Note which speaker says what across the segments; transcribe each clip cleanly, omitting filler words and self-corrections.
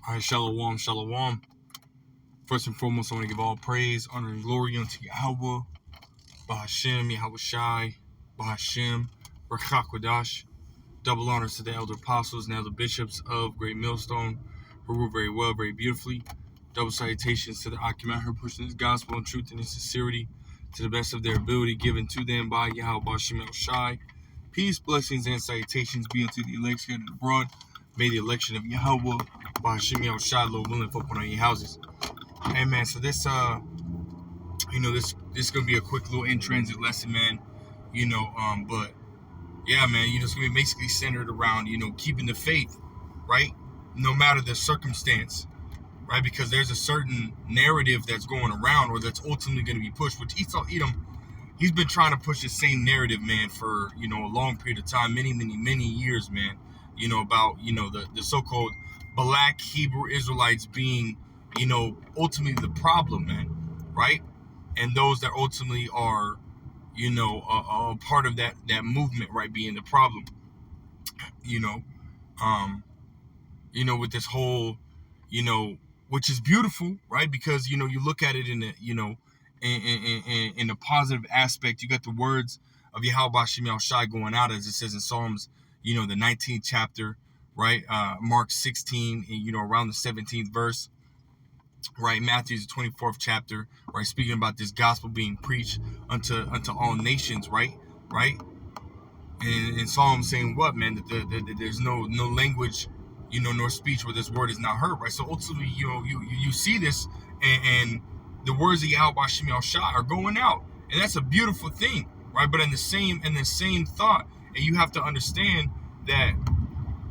Speaker 1: All right, shalom, shalom. First and foremost, I want to give all praise, honor, and glory unto Yahweh, Bahashem, Yahweh Shai, Bahashem, Rakakwadash. Double honors to the elder apostles and elder bishops of Great Millstone, who rule very well, very beautifully. Double salutations to the Akim who pushing this gospel in truth and in sincerity to the best of their ability, given to them by Yahweh Bahashem El Shai. Peace, blessings, and salutations be unto the elect scattered abroad. May the election of Yahweh Bahashem El Shai, Lord willing, fall upon your houses. Hey man, so this this gonna be a quick little in transit lesson, man. But yeah, man, it's gonna be basically centered around, keeping the faith, right? No matter the circumstance, right? Because there's a certain narrative that's going around or that's ultimately gonna be pushed, which Esau Edom, he's been trying to push the same narrative, man, for a long period of time, many years, man. About the so-called black Hebrew Israelites being ultimately the problem, man, right? And those that ultimately are, a part of that movement, right, being the problem, with this whole, which is beautiful, right? Because, you look at it in a, in a positive aspect. You got the words of Yahweh Bahashem El Shai going out, as it says in Psalms, the 19th chapter, right? Mark 16, and, around the 17th verse. Right, Matthew's 24th chapter, right, speaking about this gospel being preached unto all nations, right, and Psalm saying what, man, that there's no language, nor speech where this word is not heard, right? So ultimately, you see this, and the words of Yahweh Bahashem El Shai are going out, and that's a beautiful thing, right? But in the same thought, and you have to understand that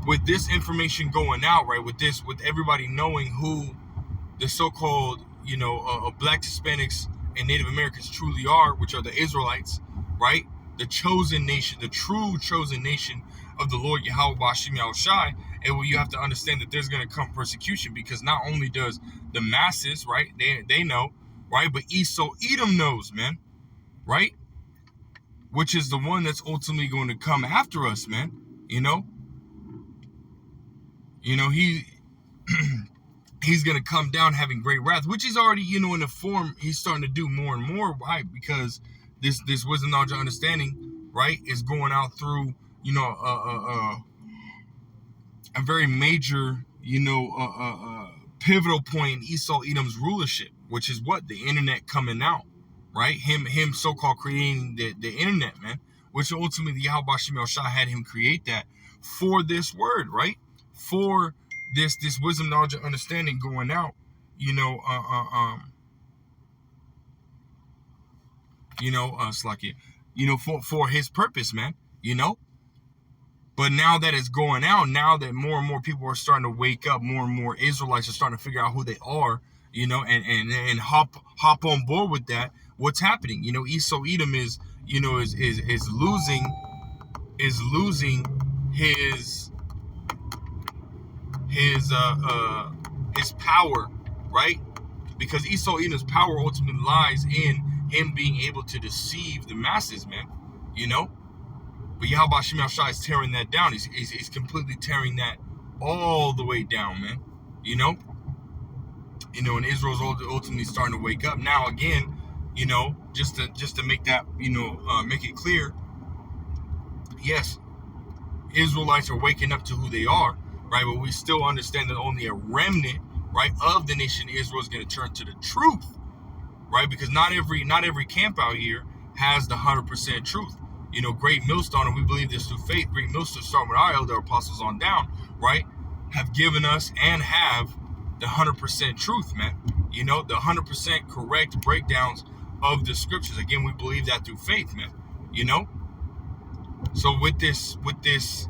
Speaker 1: with this information going out, right, with everybody knowing who the so-called, black Hispanics and Native Americans truly are, which are the Israelites, right? The chosen nation, the true chosen nation of the Lord Yahweh Bahashem El Shai. And you have to understand that there's going to come persecution, because not only does the masses, right, they know, right, but Esau Edom knows, man, right? Which is the one that's ultimately going to come after us, man. He's going to come down having great wrath, which he's already, in the form, he's starting to do more and more, right? Because this wisdom, knowledge, and understanding, right, is going out through, a very major, pivotal point in Esau Edom's rulership, which is what? The internet coming out, right? Him so-called creating the internet, man, which ultimately Yahweh Bahashem El Shai had him create that for this word, right? For this wisdom, knowledge, and understanding going out, for his purpose, man, But now that it's going out, now that more and more people are starting to wake up, more and more Israelites are starting to figure out who they are, and hop on board with that. What's happening? Esau Edom is losing his power, right? Because Esau Edom's power ultimately lies in him being able to deceive the masses, man. But Yahweh Bahashem El Shai is tearing that down. He's completely tearing that all the way down, man. And Israel's ultimately starting to wake up now again. Just to make that make it clear. Yes, Israelites are waking up to who they are, right? But we still understand that only a remnant, right, of the nation Israel is going to turn to the truth, right? Because not every camp out here has the 100% truth. Great Millstone, and we believe this through faith. Great Millstone, starting with our elder apostles on down, right, have given us and have the 100% truth, man. The 100% correct breakdowns of the scriptures. Again, we believe that through faith, man. So with this, with the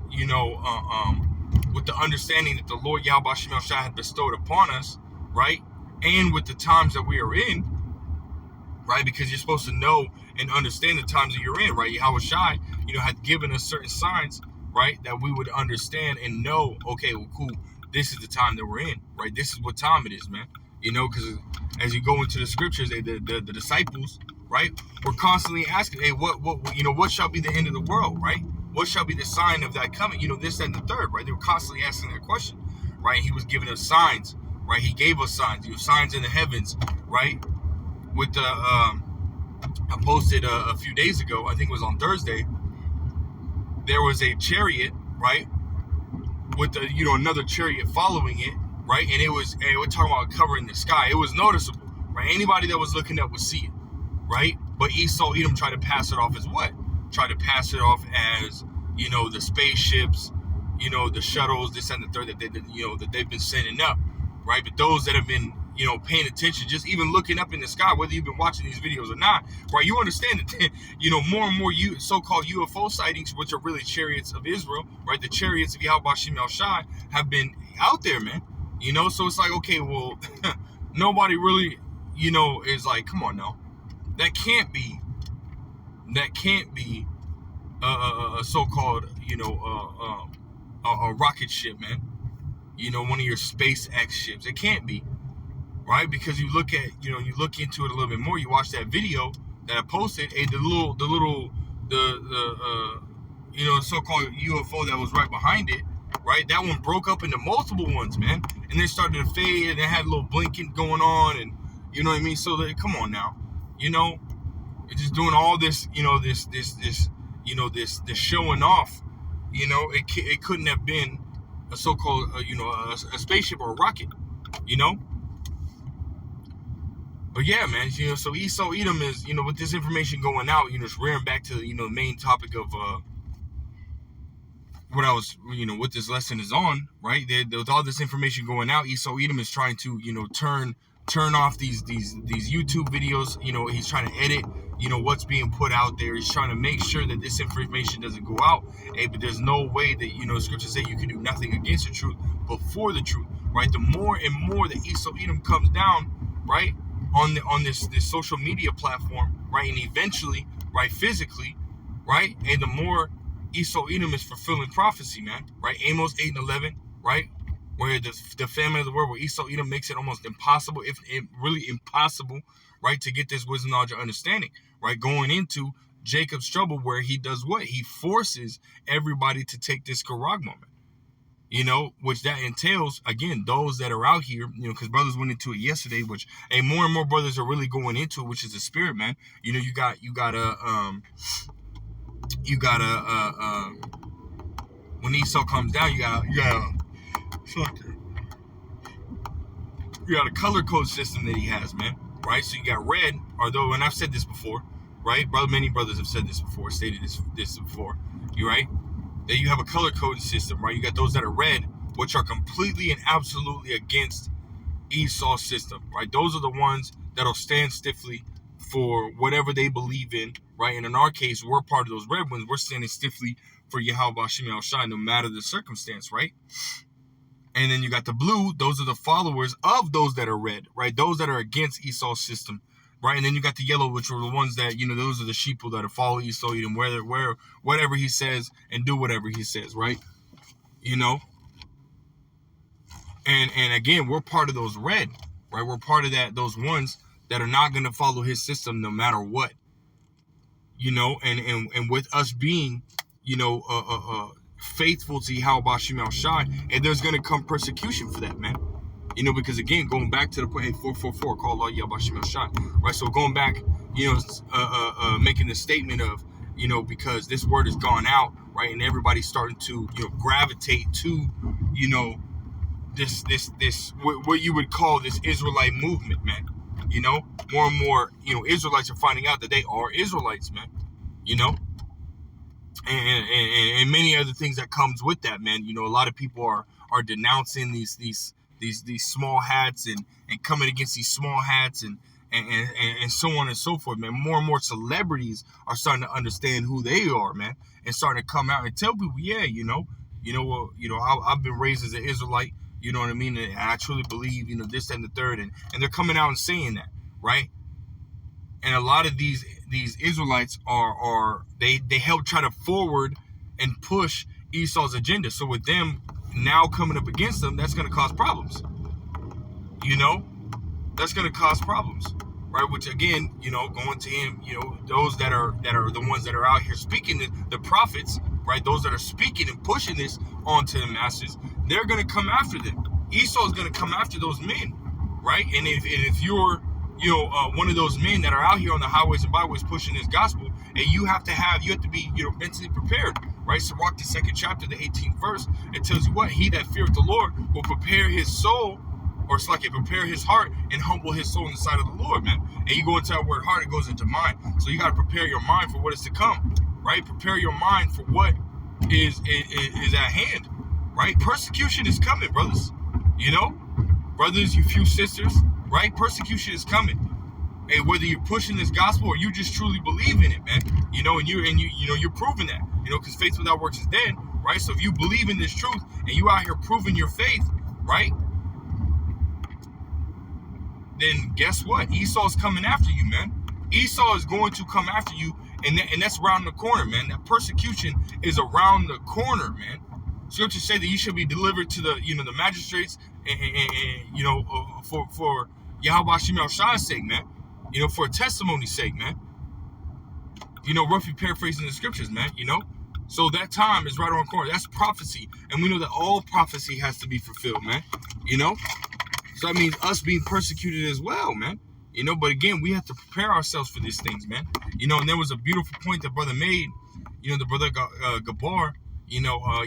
Speaker 1: understanding that the Lord Yahweh Bahashem El Shai had bestowed upon us, right, and with the times that we are in, right, because you're supposed to know and understand the times that you're in, right? Yahweh Shai, had given us certain signs, right, that we would understand and know, okay, well, cool, this is the time that we're in, right? This is what time it is, man. Because as you go into the scriptures, the disciples, right, were constantly asking, hey, what shall be the end of the world, right? What shall be the sign of that coming? This, that, and the third, right? They were constantly asking that question, right? He was giving us signs, right? He gave us signs. You know, signs in the heavens, right? With the I posted a few days ago, I think it was on Thursday. There was a chariot, right, with the, you know, another chariot following it, right? And we're talking about covering the sky. It was noticeable, right? Anybody that was looking up would see it, right? But Esau Edom tried to pass it off as what? Tried to pass it off as, you know, the spaceships, you know, the shuttles, this and the third that they've been sending up, right? But those that have been, you know, paying attention, just even looking up in the sky, whether you've been watching these videos or not, right? You understand that, you know, more and more so-called UFO sightings, which are really chariots of Israel, right? The chariots of Yahweh Shem El Shai have been out there, man. You know, so it's like, okay, well, nobody really, you know, is like, come on now, that can't be a so-called, you know, a rocket ship, man. You know, one of your SpaceX ships. It can't be. Right, because you look into it a little bit more. You watch that video that I posted. The you know, so-called UFO that was right behind it. Right, that one broke up into multiple ones, man, and then started to fade, and it had a little blinking going on, and you know what I mean. So come on now, you know, it's just doing all this, you know, this showing off. You know, it couldn't have been a so-called you know, a spaceship or a rocket. You know. But yeah, man, you know, so Esau Edom is, you know, with this information going out, you know, it's rearing back to, you know, the main topic of what I was, you know, what this lesson is on, right? With all this information going out, Esau Edom is trying to, you know, turn off these YouTube videos. You know, he's trying to edit, you know, what's being put out there. He's trying to make sure that this information doesn't go out. Hey, but there's no way that, you know, scriptures say you can do nothing against the truth, but for the truth, right? The more and more that Esau Edom comes down, right, on this social media platform, right, and eventually, right, physically, right, and the more Esau Edom is fulfilling prophecy, man, right? Amos 8:11, right, where the famine of the world, where Esau Edom makes it almost impossible, if really impossible, right, to get this wisdom, knowledge, or understanding, right, going into Jacob's trouble, where he does what? He forces everybody to take this Karag moment. You know, which that entails, again, those that are out here, you know, because brothers went into it yesterday, which, hey, more and more brothers are really going into it, which is the spirit, man. You know, you gotta, when Esau comes down, you got a color code system that he has, man, right? So you got red, although, and I've said this before, right? Many brothers have said this before, stated this before, you right? That you have a color coding system, right? You got those that are red, which are completely and absolutely against Esau's system, right? Those are the ones that'll stand stiffly for whatever they believe in, right? And in our case, we're part of those red ones. We're standing stiffly for Yahweh Shem El Shai, no matter the circumstance, right? And then you got the blue. Those are the followers of those that are red, right? Those that are against Esau's system, right? And then you got the yellow, which are the ones that, you know, those are the sheeple that are follow Esau Edom, whatever he says and do whatever he says, right? You know? And again, we're part of those red, right? We're part of those ones that are not going to follow his system no matter what. You know, and with us being, you know, faithful to Yahweh Shem El Shai, and there's going to come persecution for that, man. You know, because again, going back to the point, 444, call Allah Yahweh Shem El Shai, right? So going back, you know, making the statement of, you know, because this word has gone out, right, and everybody's starting to, you know, gravitate to, you know, this what you would call this Israelite movement, man. You know, more and more, you know, Israelites are finding out that they are Israelites, man. You know, and many other things that comes with that, man. You know, a lot of people are denouncing these small hats and coming against these small hats and so on and so forth, man. More and more celebrities are starting to understand who they are, man, and starting to come out and tell people, yeah, I've been raised as an Israelite, you know what I mean, and I truly believe, you know, this and the third, and they're coming out and saying that, right? And a lot of these Israelites they help try to forward and push Esau's agenda. So with them now coming up against them, that's going to cause problems. You know, that's going to cause problems, right? Which again, you know, going to him, you know, those that are the ones that are out here speaking, the prophets, right? Those that are speaking and pushing this onto the masses, they're going to come after them. Esau is going to come after those men, right? And if you're, one of those men that are out here on the highways and byways pushing this gospel, and you have to be, mentally prepared, right? Sirach, the 2nd chapter, the 18th verse, it tells you what? He that feareth the Lord will prepare his soul, or it's like it prepare his heart and humble his soul in the sight of the Lord, man. And you go into that word heart, it goes into mind. So you got to prepare your mind for what is to come, right? Prepare your mind for what is at hand, right? Persecution is coming, brothers. Brothers, you few sisters, right? Persecution is coming. Hey, whether you're pushing this gospel or you just truly believe in it, man, and you're proving that, because faith without works is dead, right? So if you believe in this truth and you out here proving your faith, right? Then guess what? Esau's coming after you, man. Esau is going to come after you, and that's around the corner, man. That persecution is around the corner, man. Scriptures say that you should be delivered to the magistrates, and for Yahweh Shem El Shai's sake, man. For a testimony's sake, man. Roughly paraphrasing the scriptures, man. So that time is right around the corner. That's prophecy, and we know that all prophecy has to be fulfilled, man. So that means us being persecuted as well, man. But again, we have to prepare ourselves for these things, man. And there was a beautiful point that brother made, the brother Gabar,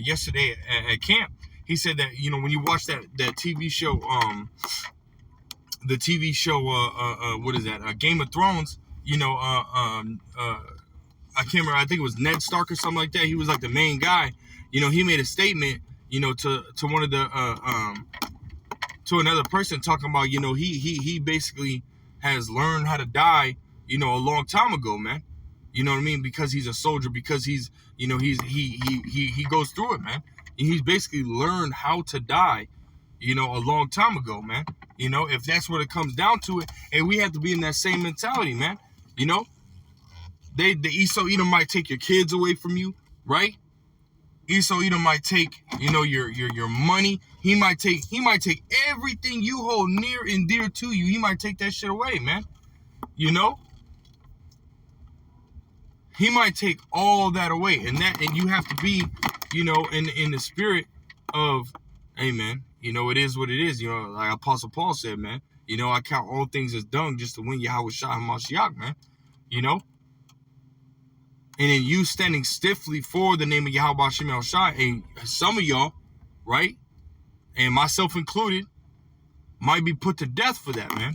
Speaker 1: yesterday at camp. He said that, when you watch that TV show, what is that? Game of Thrones, I can't remember, I think it was Ned Stark or something like that. He was like the main guy. He made a statement, to one of the, to another person, talking about, he basically has learned how to die, a long time ago, man. You know what I mean? Because he's a soldier, because he's, he goes through it, man. And he's basically learned how to die, a long time ago, man. If that's what it comes down to it, and we have to be in that same mentality, man. The Esau Edom might take your kids away from you, right? Esau Edom might take, your money. He might take everything you hold near and dear to you. He might take that shit away, man. He might take all that away, and you have to be, in the spirit of, hey, man, it is what it is. Like Apostle Paul said, man. I count all things as dung just to win Yahweh Shai HaMashiach, man. And then you standing stiffly for the name of Yahweh Shem El Shai, and some of y'all, right, and myself included, might be put to death for that, man.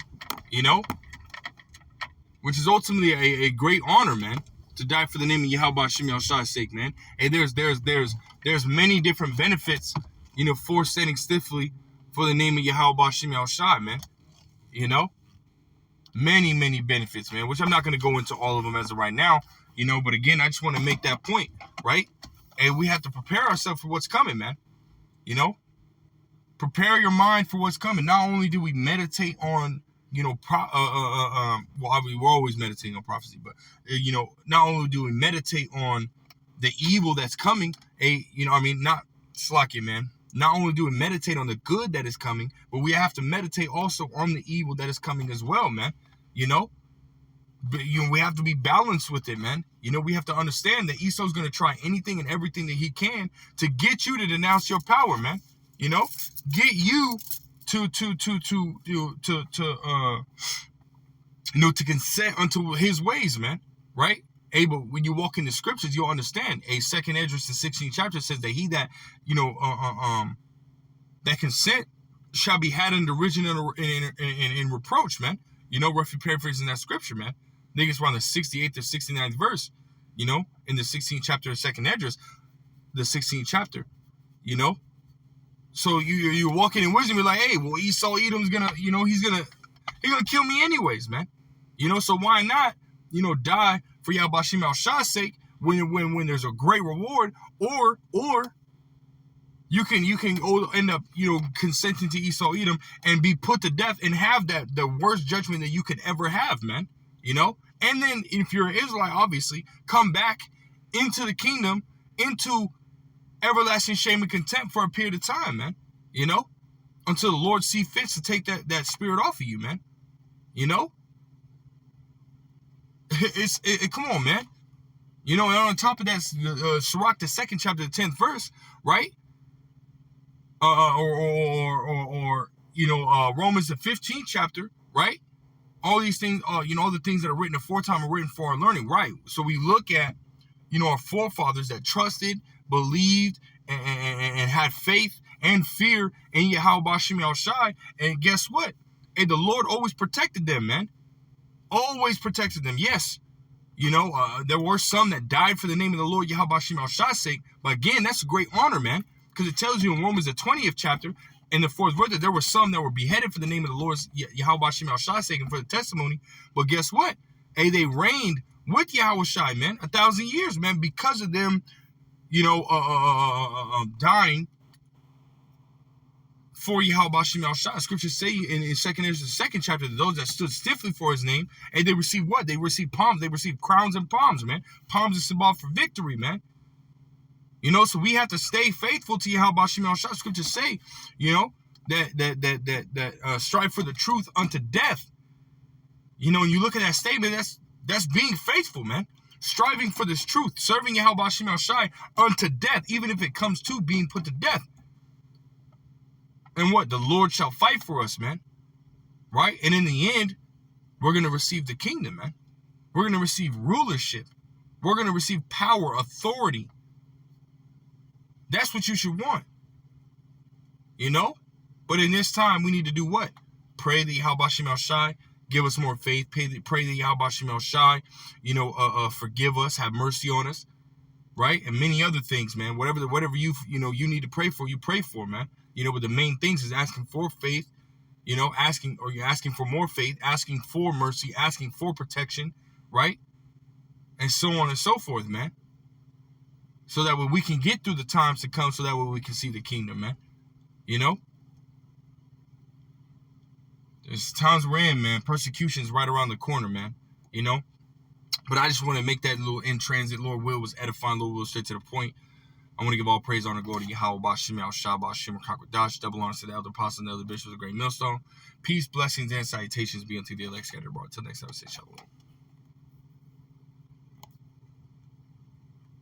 Speaker 1: Which is ultimately a great honor, man, to die for the name of Yahweh Shem El Shai's sake, man. And there's many different benefits, for standing stiffly for the name of Yahweh Shem El Shai, man. Many benefits, man, which I'm not going to go into all of them as of right now. But again, I just want to make that point, right? And we have to prepare ourselves for what's coming, man. Prepare your mind for what's coming. Not only do we meditate on, we're always meditating on prophecy, but, not only do we meditate on the evil that's coming, not slack it, man. Not only do we meditate on the good that is coming, but we have to meditate also on the evil that is coming as well, man. But we have to be balanced with it, man. We have to understand that Esau's going to try anything and everything that he can to get you to denounce your power, man. Get you to consent unto his ways, man. Right? But when you walk in the scriptures, you'll understand. 2nd Esdras, the 16th chapter says that he that, that consent shall be had in derision and reproach, man. Roughly paraphrasing that scripture, man. I think it's around the 68th or 69th verse, in the 16th chapter of 2nd Esdras, the 16th chapter, So you're walking in wisdom, you're like, hey, well, Esau Edom's gonna, he's gonna kill me anyways, man. So why not, die for Yahweh Shem El Shai's sake when there's a great reward, or you can end up, consenting to Esau Edom and be put to death and have the worst judgment that you could ever have, man. And then if you're an Israelite, obviously, come back into the kingdom, into everlasting shame and contempt for a period of time, man. Until the Lord see fit to take that spirit off of you, man. Come on, man. And on top of that, Sirach, the 2nd chapter, the 10th verse, right? or Romans the 15th chapter, right? All these things, all the things that are written aforetime are written for our learning, right? So we look at, our forefathers that trusted, believed, and had faith and fear in Yahweh Bashim Al Shai. And guess what? Hey, the Lord always protected them, man. Always protected them. Yes, there were some that died for the name of the Lord Yahweh Bashim Al Shai's sake. But again, that's a great honor, man. Because it tells you in Romans the 20th chapter, in the 4th verse, that there were some that were beheaded for the name of the Lord Yahweh Bashim Al Shai's sake and for the testimony. But guess what? Hey, they reigned with Yahweh Shai, man, 1,000 years, man, because of them, dying for Yahweh Bashim Al Shai. Scriptures say in 2nd Ezra, the 2nd chapter, that those that stood stiffly for his name, and they received what? They received palms. They received crowns and palms, man. Palms is symbol for victory, man. So we have to stay faithful to Yahweh Bashim Al Shai. Scriptures say, that strive for the truth unto death. When you look at that statement, that's being faithful, man. Striving for this truth, serving Yahweh Bashim Al Shai unto death, even if it comes to being put to death. And what? The Lord shall fight for us, man. Right? And in the end, we're going to receive the kingdom, man. We're going to receive rulership. We're going to receive power, authority. That's what you should want. But in this time, we need to do what? Pray that Yahweh Bashim Al Shai give us more faith. Pray that Yahweh Bashim Al Shai, forgive us, have mercy on us, right? And many other things, man. Whatever you need to pray for, you pray for, man. But the main things is asking for faith, asking for more faith, asking for mercy, asking for protection, right? And so on and so forth, man. So that way we can get through the times to come, so that way we can see the kingdom, man. There's times we're in, man. Persecution is right around the corner, man. But I just want to make that little in transit. Lord will was edifying, Lord will straight to the point. I want to give all praise, honor, glory to Yahweh Bashim Al Shai Bashim Kakwadash. Double honor to the elder apostles and the elder bishops of the great millstone. Peace, blessings, and salutations be unto the elect scattered abroad. Till next time, say shalom.